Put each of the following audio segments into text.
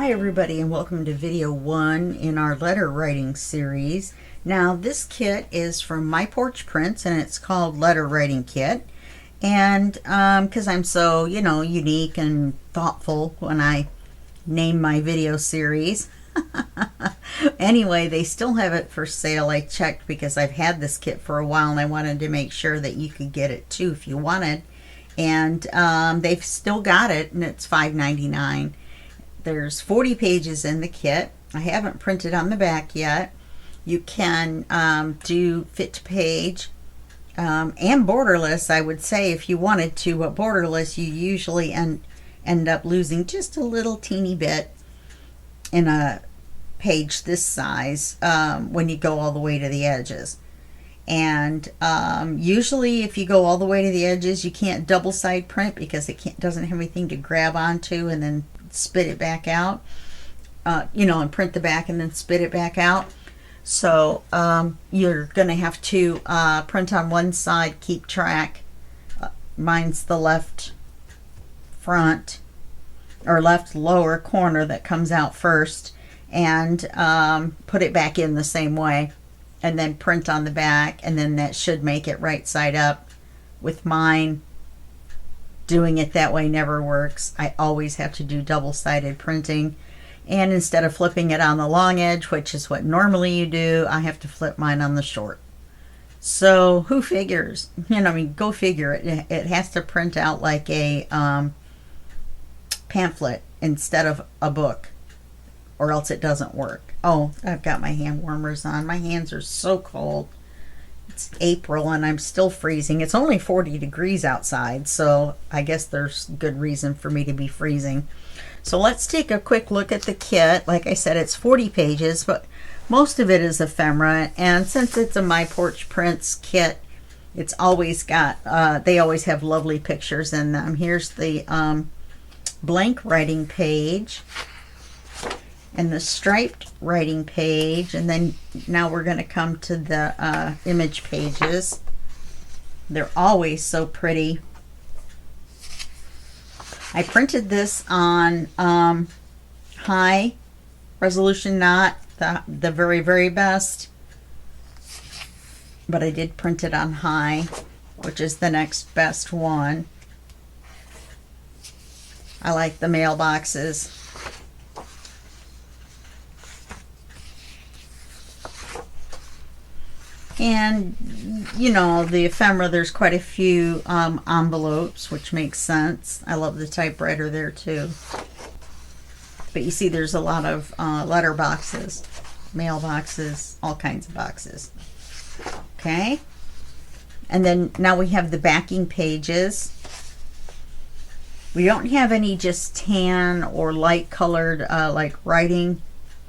Hi everybody, and welcome to video 1 in our letter writing series. Now this kit is from My Porch Prints and it's called Letter Writing Kit. And because I'm so, unique and thoughtful when I name my video series. Anyway, they still have it for sale. I checked because I've had this kit for a while and I wanted to make sure that you could get it too if you wanted. And they've still got it, and it's $5.99. There's 40 pages in the kit. I haven't printed on the back yet. You can do fit to page and borderless, I would say, if you wanted to, but borderless you usually end up losing just a little teeny bit in a page this size when you go all the way to the edges. And usually if you go all the way to the edges, you can't double side print because it doesn't have anything to grab onto and then spit it back out, and print the back and then spit it back out. So you're gonna have to print on one side, keep track. Mine's the left front or left lower corner that comes out first, and put it back in the same way, and then print on the back, and then that should make it right side up. With mine, doing it that way never works. I always have to do double-sided printing, and instead of flipping it on the long edge, which is what normally you do, I have to flip mine on the short. So who figures? Go figure. It has to print out like a pamphlet instead of a book, or else it doesn't work. Oh, I've got my hand warmers on. My hands are so cold. It's April and I'm still freezing. It's only 40 degrees outside, so I guess there's good reason for me to be freezing. So let's take a quick look at the kit. Like I said, it's 40 pages, but most of it is ephemera. And since it's a My Porch Prints kit, it's always got, they always have lovely pictures in them. Here's the blank writing page and the striped writing page, and then now we're going to come to the image pages. They're always so pretty. I printed this on high resolution, not the very, very best, but I did print it on high, which is the next best one. I like the mailboxes. And the ephemera, there's quite a few envelopes, which makes sense. I love the typewriter there too. But you see there's a lot of letter boxes, mailboxes, all kinds of boxes. Okay, and then now we have the backing pages. We don't have any just tan or light colored like writing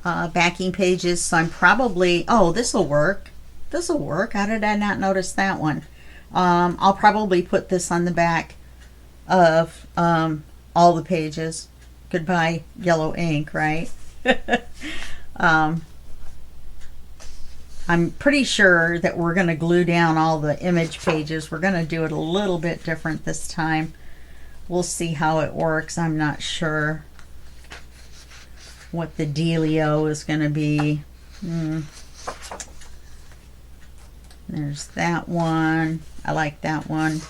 backing pages, so I'm probably, oh, this will work. This will work. How did I not notice that one? I'll probably put this on the back of all the pages. Goodbye yellow ink, right? I'm pretty sure that we're going to glue down all the image pages. We're going to do it a little bit different this time. We'll see how it works. I'm not sure what the dealio is going to be. There's that one. I like that one.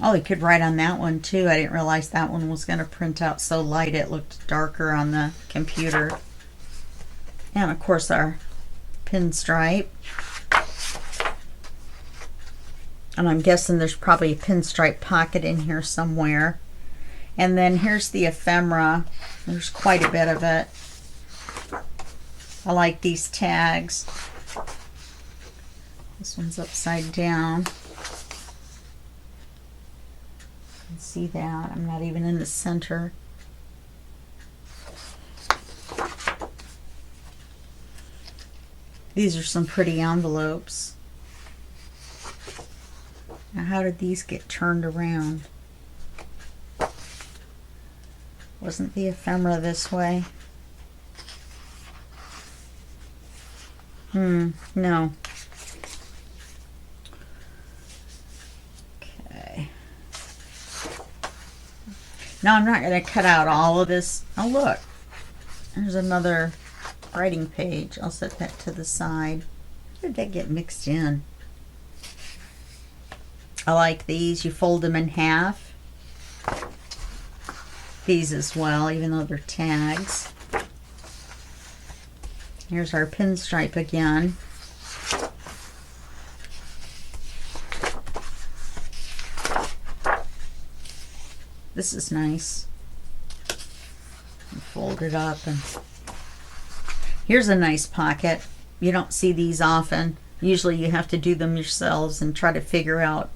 Oh, you could write on that one too. I didn't realize that one was going to print out so light it looked darker on the computer. And of course our pinstripe. And I'm guessing there's probably a pinstripe pocket in here somewhere. And then here's the ephemera. There's quite a bit of it. I like these tags. This one's upside down. You can see that. I'm not even in the center. These are some pretty envelopes. Now, how did these get turned around? Wasn't the ephemera this way? No. Now I'm not going to cut out all of this. Oh, look. There's another writing page. I'll set that to the side. Where did that get mixed in? I like these. You fold them in half. These as well, even though they're tags. Here's our pinstripe again. This is nice. Fold it up, and here's a nice pocket. You don't see these often. Usually you have to do them yourselves and try to figure out,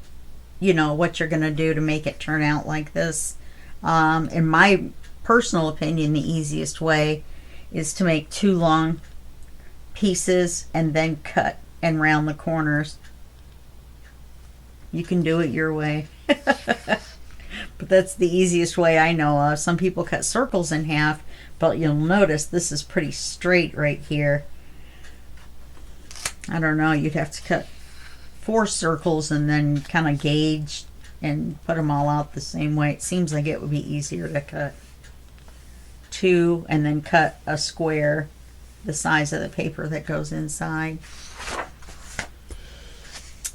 you know, what you're going to do to make it turn out like this. In my personal opinion, the easiest way is to make 2 long pieces and then cut and round the corners. You can do it your way. But that's the easiest way I know of. Some people cut circles in half, but you'll notice this is pretty straight right here. I don't know, you'd have to cut 4 circles and then kind of gauge and put them all out the same way. It seems like it would be easier to cut 2 and then cut a square the size of the paper that goes inside.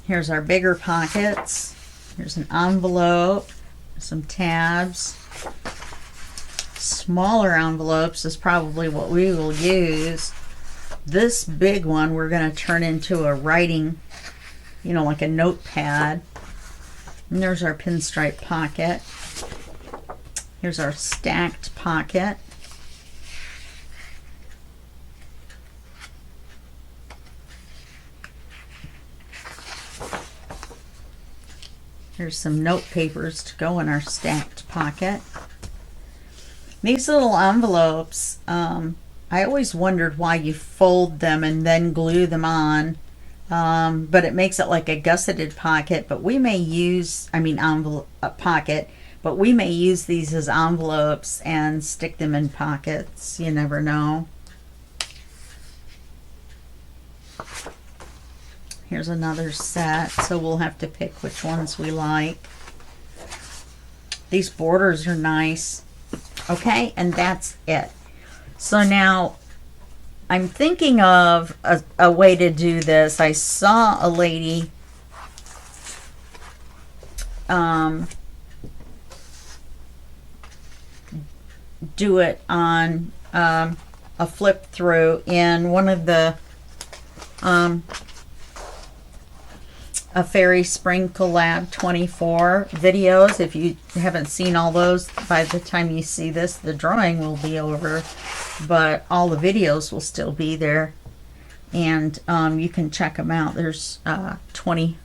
Here's our bigger pockets. Here's an envelope, some tabs. Smaller envelopes is probably what we will use. This big one we're going to turn into a writing, you know, like a notepad. And there's our pinstripe pocket. Here's our stacked pocket. Here's some note papers to go in our stacked pocket. These little envelopes, I always wondered why you fold them and then glue them on, but it makes it like a gusseted pocket. But we may use, envelope pocket, but we may use these as envelopes and stick them in pockets. You never know. Here's another set, so we'll have to pick which ones we like. These borders are nice. Okay, and that's it. So now I'm thinking of a way to do this. I saw a lady do it on a flip through in one of the a Fairy Sprinkle Lab 24 videos. If you haven't seen all those, by the time you see this, the drawing will be over, but all the videos will still be there, and you can check them out. There's 20,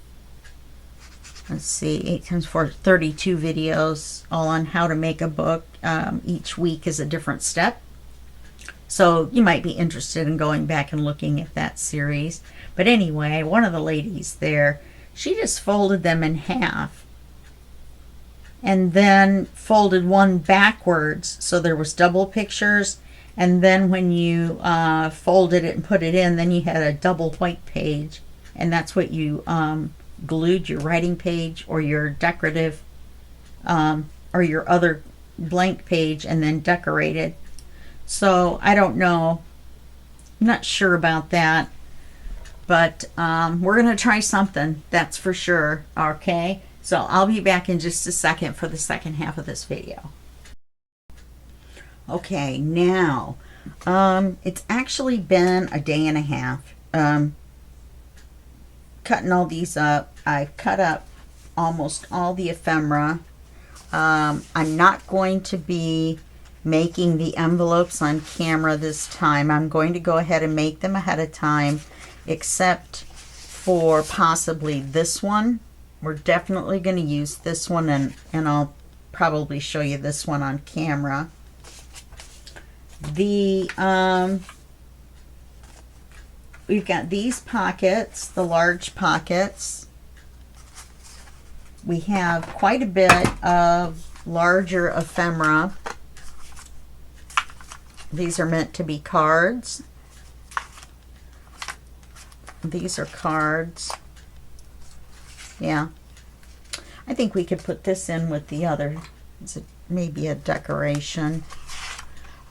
let's see, 8 times 4, 32 videos, all on how to make a book. Each week is a different step, so you might be interested in going back and looking at that series. But anyway, one of the ladies there, she just folded them in half and then folded one backwards, so there was double pictures, and then when you folded it and put it in, then you had a double white page, and that's what you glued your writing page or your decorative or your other blank page and then decorated. So I don't know, I'm not sure about that. But we're going to try something, that's for sure, okay? So I'll be back in just a second for the second half of this video. Okay, now, it's actually been a day and a half cutting all these up. I've cut up almost all the ephemera. I'm not going to be making the envelopes on camera this time. I'm going to go ahead and make them ahead of time, except for possibly this one. We're definitely going to use this one, and I'll probably show you this one on camera. The we've got these pockets, the large pockets. We have quite a bit of larger ephemera. These are meant to be cards. These are cards. Yeah. I think we could put this in with the other. It's maybe a decoration.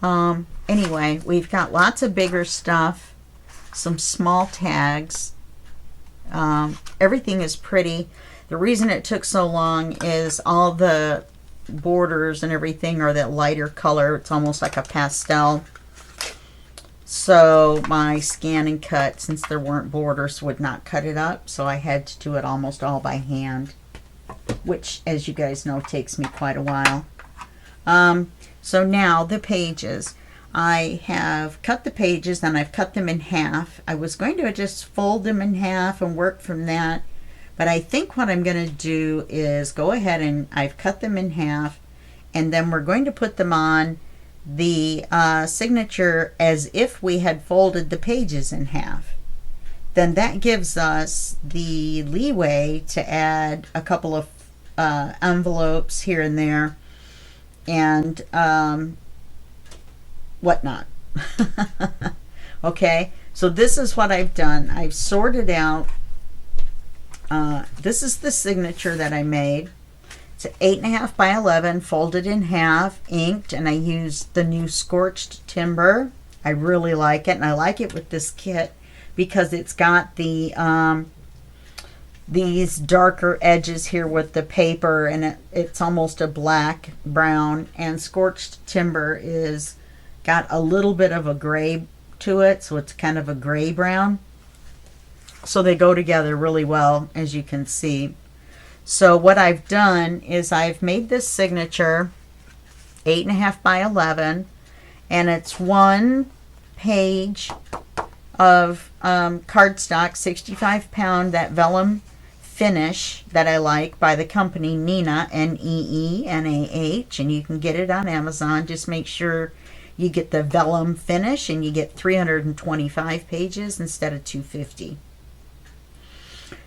Anyway, we've got lots of bigger stuff, some small tags. Everything is pretty. The reason it took so long is all the borders and everything are that lighter color. It's almost like a pastel. So my scan and cut, since there weren't borders, would not cut it up. So I had to do it almost all by hand, which, as you guys know, takes me quite a while. So now the pages. I have cut the pages and I've cut them in half. I was going to just fold them in half and work from that. But I think what I'm going to do is go ahead and I've cut them in half. And then we're going to put them on the signature as if we had folded the pages in half. Then that gives us the leeway to add a couple of envelopes here and there and whatnot. Okay, so this is what I've done. I've sorted out. This is the signature that I made. It's 8.5 by 11, folded in half, inked, and I used the new Scorched Timber. I really like it, and I like it with this kit because it's got the these darker edges here with the paper, and it's almost a black brown, and Scorched Timber is got a little bit of a gray to it, so it's kind of a gray brown. So they go together really well, as you can see. So what I've done is I've made this signature 8.5 by 11, and it's one page of cardstock, 65-pound, that vellum finish that I like by the company Neenah, N-E-E-N-A-H, and you can get it on Amazon. Just make sure you get the vellum finish, and you get 325 pages instead of 250.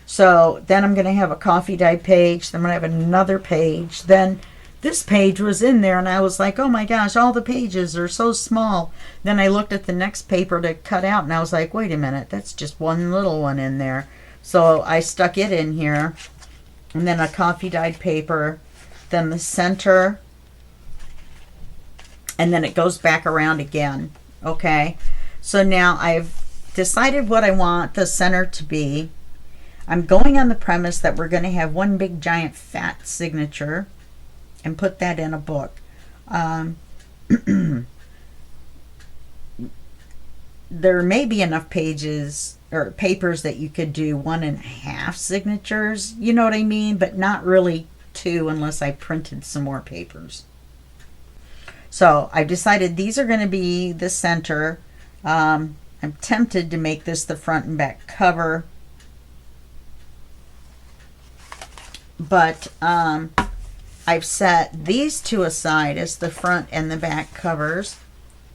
So then I'm going to have a coffee dye page. Then I'm going to have another page. Then this page was in there, and I was like, oh my gosh, all the pages are so small. Then I looked at the next paper to cut out, and I was like, wait a minute, that's just one little one in there. So I stuck it in here, and then a coffee dyed paper, then the center, and then it goes back around again. Okay, so now I've decided what I want the center to be. I'm going on the premise that we're going to have one big giant fat signature and put that in a book. There may be enough pages or papers that you could do 1.5 signatures, you know what I mean, but not really 2 unless I printed some more papers. So I've decided these are going to be the center. I'm tempted to make this the front and back cover, but I've set these two aside as the front and the back covers.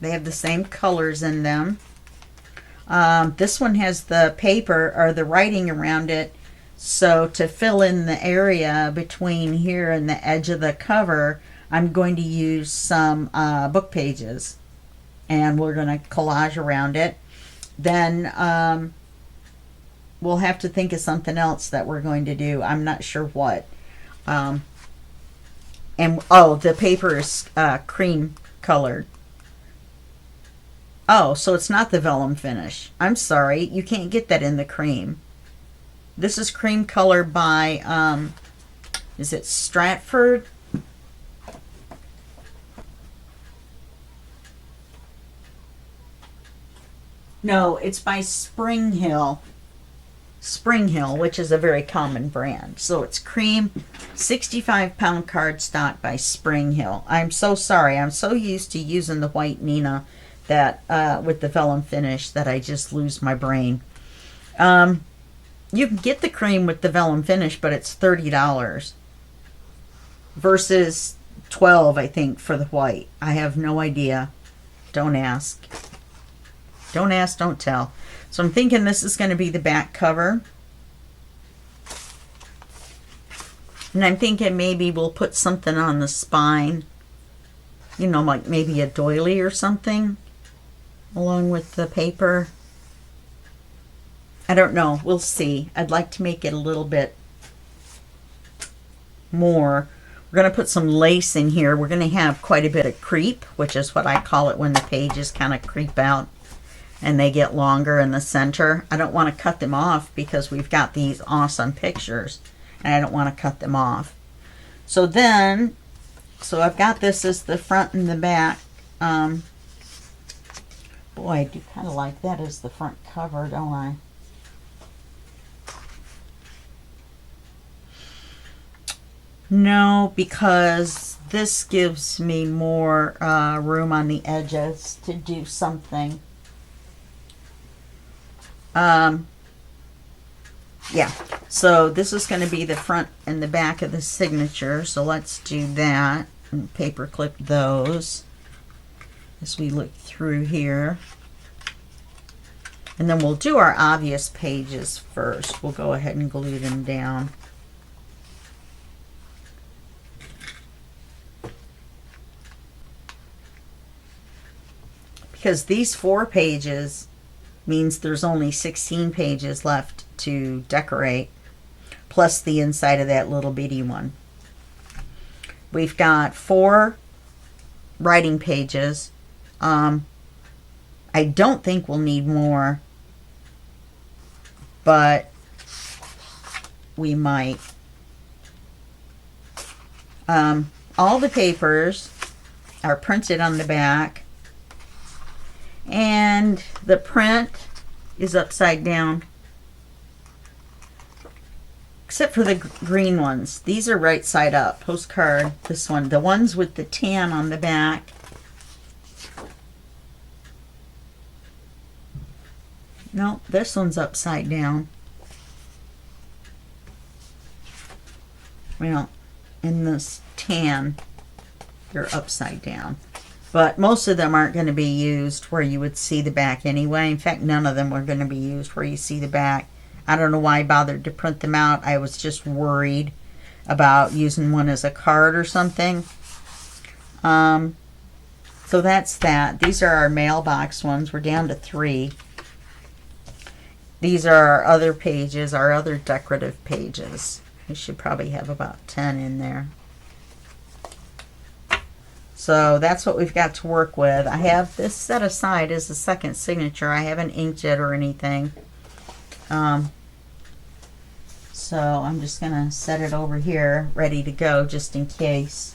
They have the same colors in them. This one has the paper or the writing around it, so to fill in the area between here and the edge of the cover, I'm going to use some book pages, and we're going to collage around it. Then we'll have to think of something else that we're going to do. I'm not sure what. And oh, the paper is cream colored. Oh, so it's not the vellum finish. I'm sorry, you can't get that in the cream. This is cream color by, is it Stratford? No, it's by Spring Hill. Spring Hill, which is a very common brand. So it's cream, 65-pound cardstock by Spring Hill. I'm so sorry. I'm so used to using the white Neenah that with the vellum finish that I just lose my brain. You can get the cream with the vellum finish, but it's $30 versus $12, I think, for the white. I have no idea. Don't ask. Don't ask, don't tell. So I'm thinking this is going to be the back cover. And I'm thinking maybe we'll put something on the spine. You know, like maybe a doily or something along with the paper. I don't know. We'll see. I'd like to make it a little bit more We're going to put some lace in here. We're going to have quite a bit of creep, which is what I call it when the pages kind of creep out and they get longer in the center. I don't want to cut them off because we've got these awesome pictures and I don't want to cut them off. So I've got this as the front and the back. Boy, I do kind of like that as the front cover, don't I? No, because this gives me more room on the edges to do something. Yeah, so this is going to be the front and the back of the signature. So let's do that and paper clip those as we look through here. And then we'll do our obvious pages first. We'll go ahead and glue them down. Because these 4 pages means there's only 16 pages left to decorate, plus the inside of that little bitty one. We've got 4 writing pages. I don't think we'll need more, but we might. All the papers are printed on the back, and the print is upside down, except for the green ones. These are right side up. Postcard, this one, the ones with the tan on the back. No, this one's upside down. Well, in this tan, they're upside down. But most of them aren't going to be used where you would see the back anyway. In fact, none of them are going to be used where you see the back. I don't know why I bothered to print them out. I was just worried about using one as a card or something. So that's that. These are our mailbox ones. We're down to 3. These are our other pages, our other decorative pages. We should probably have about 10 in there. So that's what we've got to work with. I have this set aside as a second signature. I haven't inked it or anything. So I'm just going to set it over here, ready to go, just in case.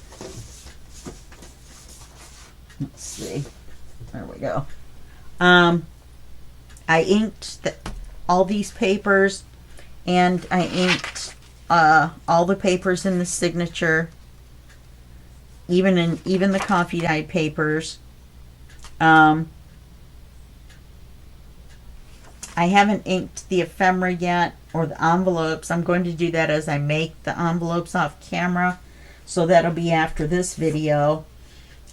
Let's see. There we go. I inked all these papers, and I inked all the papers in the signature, even the coffee dyed papers. I haven't inked the ephemera yet, or the envelopes. I'm going to do that as I make the envelopes off camera, so that'll be after this video.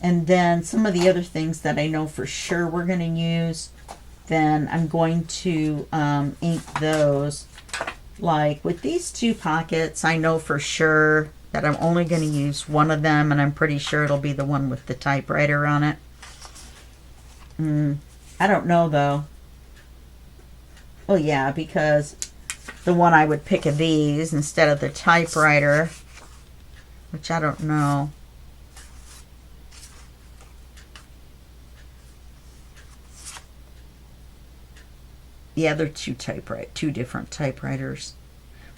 And then some of the other things that I know for sure we're going to use, then I'm going to ink those. Like with these 2 pockets, I know for sure that I'm only going to use one of them, and I'm pretty sure it'll be the one with the typewriter on it. I don't know though. Oh yeah, because the one I would pick of these instead of the typewriter, which I don't know. Yeah, they're 2 different typewriters,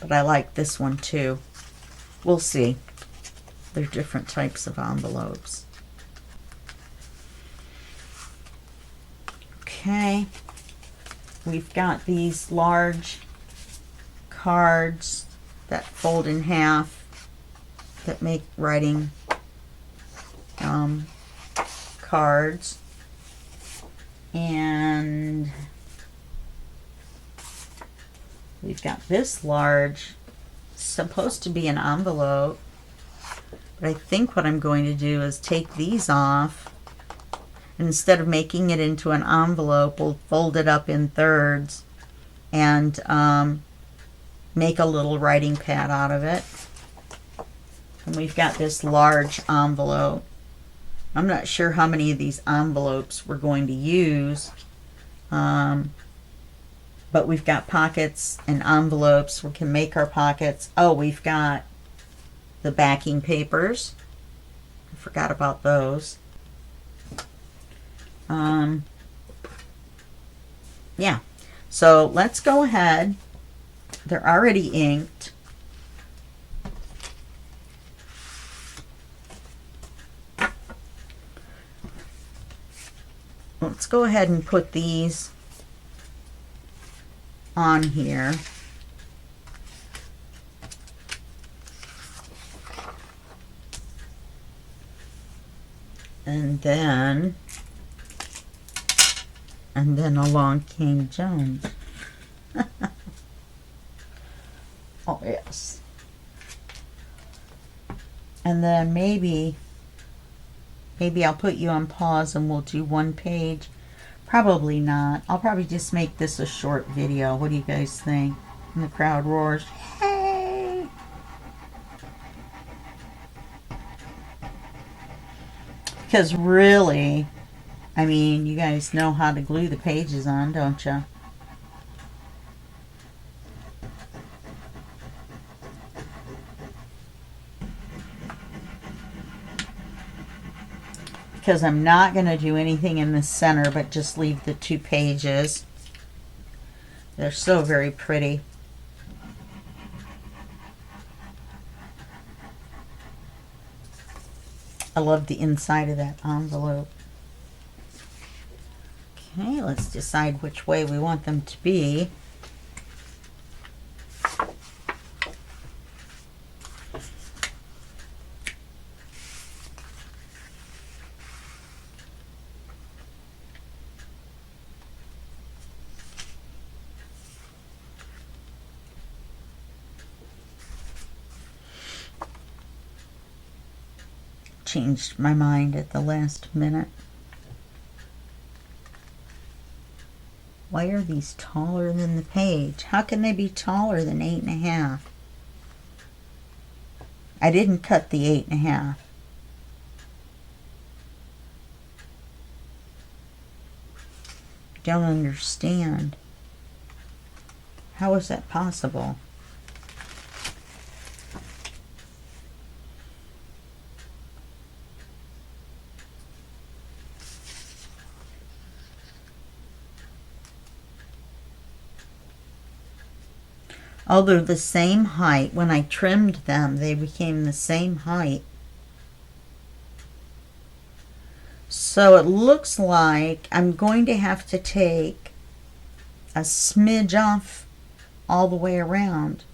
but I like this one too. We'll see. They're different types of envelopes. Okay. We've got these large cards that fold in half that make writing cards. And we've got this large, supposed to be an envelope, but I think what I'm going to do is take these off. Instead of making it into an envelope, we'll fold it up in thirds and make a little writing pad out of it. And we've got this large envelope. I'm not sure how many of these envelopes we're going to use, but we've got pockets and envelopes. We can make our pockets. Oh, we've got the backing papers. I forgot about those. Yeah, so let's go ahead. They're already inked. Let's go ahead and put these on here. And then along came Jones. Oh, yes. And then maybe I'll put you on pause and we'll do one page. Probably not. I'll probably just make this a short video. What do you guys think? And the crowd roars, hey! Because really, I mean, you guys know how to glue the pages on, don't you? Because I'm not going to do anything in the center but just leave the 2 pages. They're so very pretty. I love the inside of that envelope. Okay, let's decide which way we want them to be. Changed my mind at the last minute. Why are these taller than the page? How can they be taller than 8.5? I didn't cut the 8.5. Don't understand. How is that possible? Oh, they're the same height. When I trimmed them, they became the same height. So it looks like I'm going to have to take a smidge off all the way around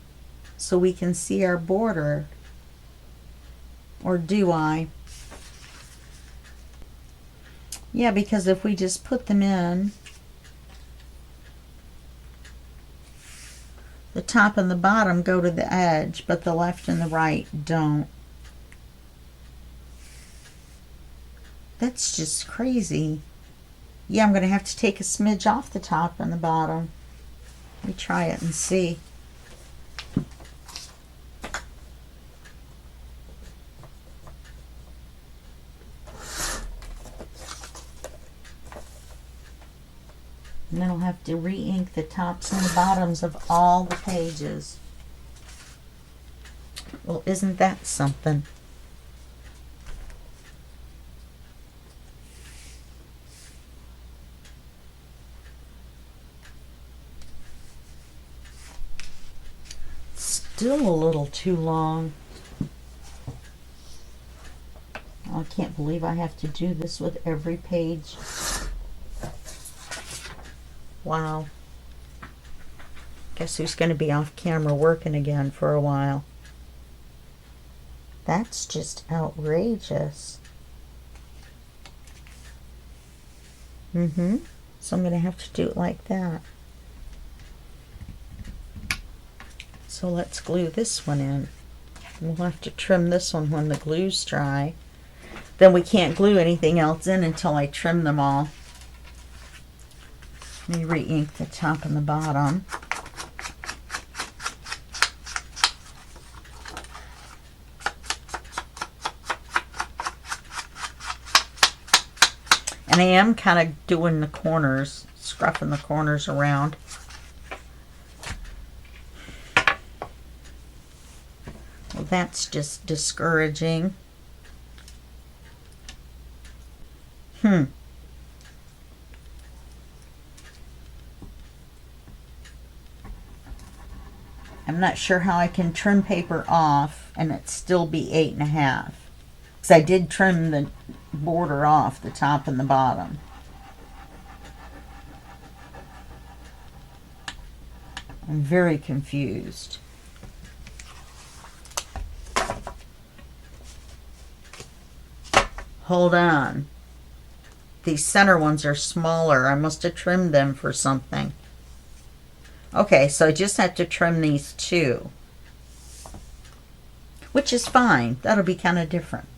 so we can see our border. Or do I? Yeah, because if we just put them in, the top and the bottom go to the edge, but the left and the right don't. That's just crazy. Yeah, I'm going to have to take a smidge off the top and the bottom. Let me try it and see. And then I'll have to re-ink the tops and the bottoms of all the pages. Well, isn't that something? Still a little too long. I can't believe I have to do this with every page. Wow. Guess who's going to be off camera working again for a while? That's just outrageous. So I'm going to have to do it like that. So let's glue this one in. We'll have to trim this one when the glue's dry. Then we can't glue anything else in until I trim them all. Let me re-ink the top and the bottom. And I am kind of doing the corners, scruffing the corners around. We'll that's just discouraging. I'm not sure how I can trim paper off and it still be 8.5. Because I did trim the border off, the top and the bottom. I'm very confused. Hold on. These center ones are smaller. I must have trimmed them for something. Okay, so I just have to trim these two, which is fine. That'll be kind of different.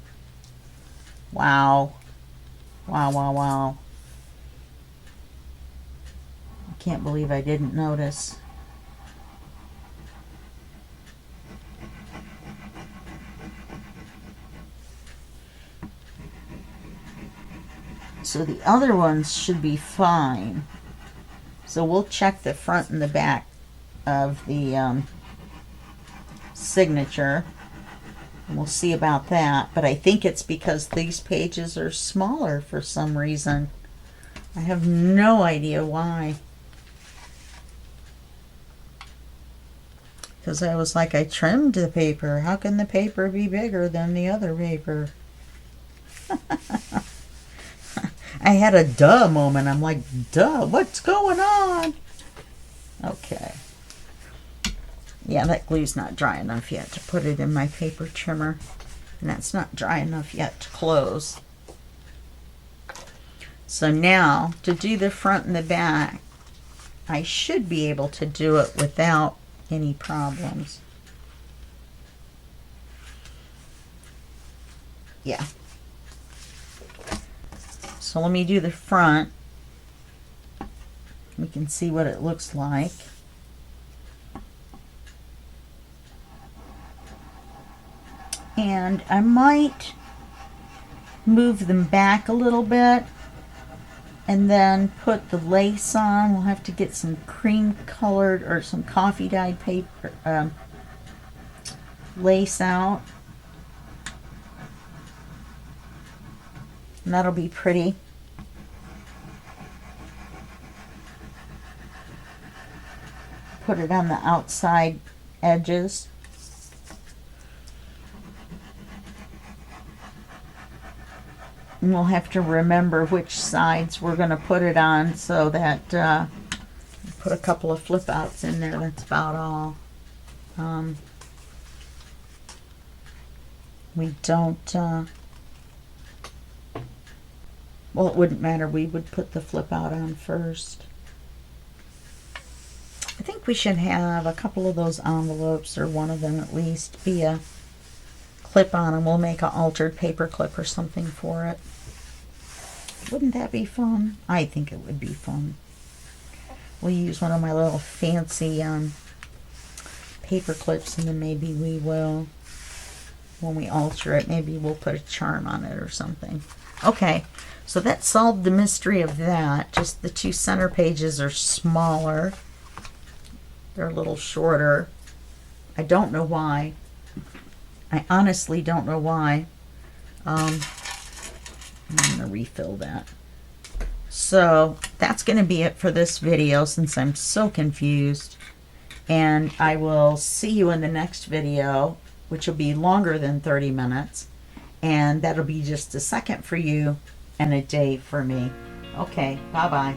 Wow. Wow, wow, wow. I can't believe I didn't notice. So the other ones should be fine. So we'll check the front and the back of the signature. And we'll see about that. But I think it's because these pages are smaller for some reason. I have no idea why. Because I was like, I trimmed the paper. How can the paper be bigger than the other paper? I had a duh moment. I'm like, duh, what's going on? Okay. Yeah, that glue's not dry enough yet to put it in my paper trimmer. And that's not dry enough yet to close. So now, to do the front and the back, I should be able to do it without any problems. Yeah. So let me do the front. We can see what it looks like. And I might move them back a little bit and then put the lace on. We'll have to get some cream colored or some coffee dyed paper lace out. And that'll be pretty. Put it on the outside edges. And we'll have to remember which sides we're going to put it on so that put a couple of flip outs in there. That's about all. We don't well, it wouldn't matter. We would put the flip out on first. I think we should have a couple of those envelopes, or one of them at least, be a clip on, and we'll make an altered paper clip or something for it. Wouldn't that be fun? I think it would be fun. We'll use one of my little fancy paper clips, and then maybe we will, when we alter it, maybe we'll put a charm on it or something. Okay, so that solved the mystery of that. Just the two center pages are smaller. They're a little shorter. I don't know why. I honestly don't know why. I'm going to refill that. So that's going to be it for this video since I'm so confused. And I will see you in the next video, which will be longer than 30 minutes. And that'll be just a second for you and a day for me. Okay, bye-bye.